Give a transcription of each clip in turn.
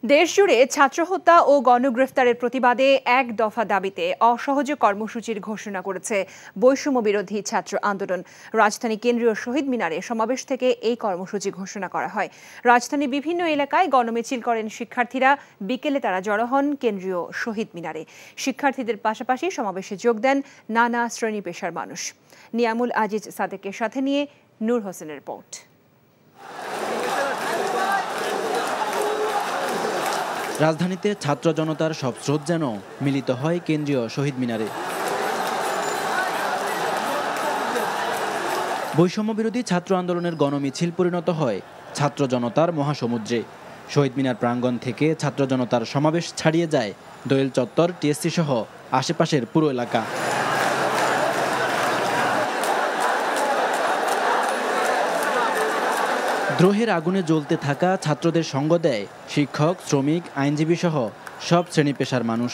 দেশজুড়ে ছাত্র হত্যা ও গণগ্রেফতারের প্রতিবাদে এক দফা দাবিতে অসহযোগ কর্মসূচির ঘোষণা করেছে বৈষম্য বিরোধী ছাত্র আন্দোলন। রাজধানী কেন্দ্রীয় শহীদ মিনারে সমাবেশ থেকে এই কর্মসূচি ঘোষণা করা হয়। রাজধানীর বিভিন্ন এলাকায় গণমিছিল করেন শিক্ষার্থীরা। বিকেলে তারা জড়ো হন কেন্দ্রীয় শহীদ মিনারে। শিক্ষার্থীদের পাশাপাশি সমাবেশে যোগ দেন নানা শ্রেণী পেশার মানুষ। নিয়ামুল আজিজ সাদেকের সাথে নিয়ে নূর হোসেনের রিপোর্ট। রাজধানীতে ছাত্র জনতার সব স্রোত যেন মিলিত হয় কেন্দ্রীয় শহীদ মিনারে। বৈষম্য বিরোধী ছাত্র আন্দোলনের গণমিছিল পরিণত হয় ছাত্র জনতার মহাসমুদ্রে। শহীদ মিনার প্রাঙ্গণ থেকে ছাত্র জনতার সমাবেশ ছাড়িয়ে যায় দোয়েল চত্বর, টিএসসি সহ আশেপাশের পুরো এলাকা। দ্রোহের আগুনে জ্বলতে থাকা ছাত্রদের সঙ্গ দেয় শিক্ষক, শ্রমিক, আইনজীবী সহ সব শ্রেণী পেশার মানুষ।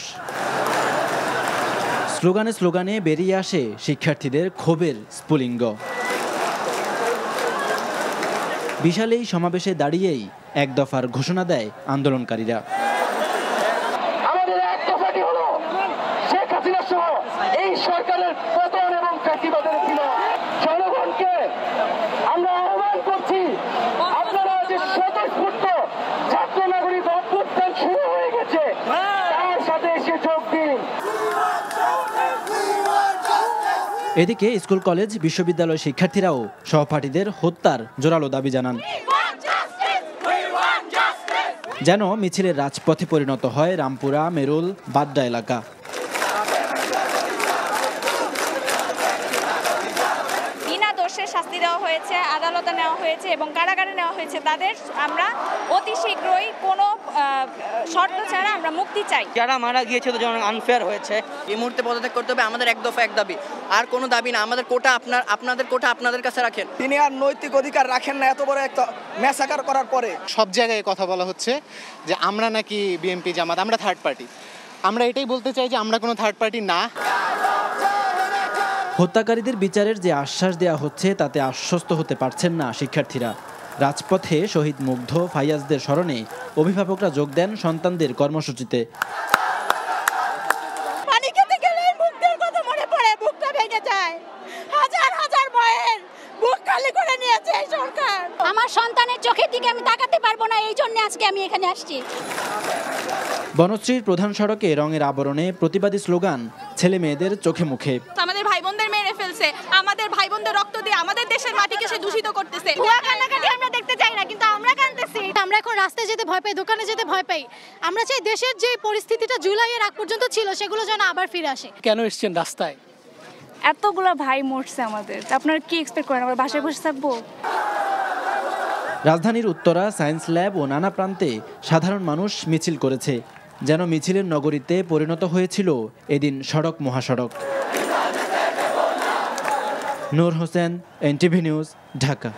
স্লোগানে স্লোগানে বেরিয়ে আসে শিক্ষার্থীদের ক্ষোভের স্ফুলিঙ্গ। বিশাল এই সমাবেশে দাঁড়িয়েই এক দফার ঘোষণা দেয় আন্দোলনকারীরা। আমাদের এক দফাটি হলো শেখ হাসিনা সহ এই সরকারের পতন এবং ফ্যাসিবাদের ছিল। জনগণকে আমরা আহ্বান করছি, আপনারা যে স্বতঃস্ফূর্ত ছাত্র নাগরিক অভ্যুত্থান শুরু হয়ে গেছে, তার সাথে এসে যোগ দিন। এদিকে স্কুল, কলেজ, বিশ্ববিদ্যালয় শিক্ষার্থীরাও সহপাঠীদের হত্যার জোরালো দাবি জানান। যেন মিছিলের রাজপথে পরিণত হয় রামপুরা, মেরুল, বাড্ডা এলাকা। বিনা দোষে শাস্তি দেওয়া হয়েছে, আদালতে নেওয়া হয়েছে এবং কারাগারে নেওয়া হয়েছে। তাদের আমরা অতি শীঘ্রই কোনো শর্ত ছাড়া আমরা মুক্তি চাই। যারা মারা গিয়েছে তো যেমন আনফেয়ার হয়েছে, এই মুহূর্তে পদত্যাগ করতে হবে। আমাদের এক দফা এক দাবি, আর কোনো দাবি না। আমাদের কোটা আপনাদের কোটা আপনাদের কাছে রাখেন। তিনি আর নৈতিক অধিকার রাখেন না এত বড় একটা ম্যাসাকার করার পরে। সব জায়গায় কথা বলা হচ্ছে যে আমরা নাকি বিএনপি জামাত, আমরা থার্ড পার্টি। আমরা এটাই বলতে চাই যে আমরা কোনো থার্ড পার্টি না। হত্যাকারীদের বিচারের যে আশ্বাস দেওয়া হচ্ছে তাতে আশ্বস্ত হতে পারছেন না শিক্ষার্থীরা। রাজপথে শহীদ মুগ্ধ, ফাইয়াজদের স্মরণে অভিভাবকরা যোগ দেন সন্তানদের কর্মসূচিতে। পানি খেতে গেলে মুখের কথা মনে পড়ে, বুকটা ভেঙে যায়। হাজার হাজার মায়ের বুক খালি করে নিয়েছে এই সরকার। আমার সন্তানের চোখের দিকে আমি তাকাতে পারবো না, এই জন্য আজকে আমি এখানে আসছি। বনশ্রীর প্রধান সড়কে রঙের আবরণে প্রতিবাদী স্লোগান ছেলে মেয়েদের চোখে মুখে। আমাদের ভাই বোনদের মেরে ফেলছে, আমাদের ভাই বোনদের রক্ত দিয়ে আমাদের দেশের মাটিকে সে দূষিত করতেছে। ভুয়া কান্নাকাটি আমরা দেখতে চাই না, কিন্তু আমরা কাঁদতেছি। আমরা এখন রাস্তায় যেতে ভয় পাই, দোকানে যেতে ভয় পাই। আমরা চাই দেশের যে পরিস্থিতিটা জুলাইয়ের আগ পর্যন্ত ছিল সেগুলো যেন আবার ফিরে আসে। কেন এসছেন রাস্তায়? এতগুলো ভাই মরছে আমাদের, আপনারা কি এক্সপেক্ট করেন আমরা বাসায় বসে থাকবো? রাজধানীর উত্তরা, সায়েন্স ল্যাব ও নানা প্রান্তে সাধারণ মানুষ মিছিল করেছে। যেন মিছিলের নগরীতে পরিণত হয়েছিল এদিন সড়ক মহাসড়ক। নূর হোসেন, এনটিভি নিউজ, ঢাকা।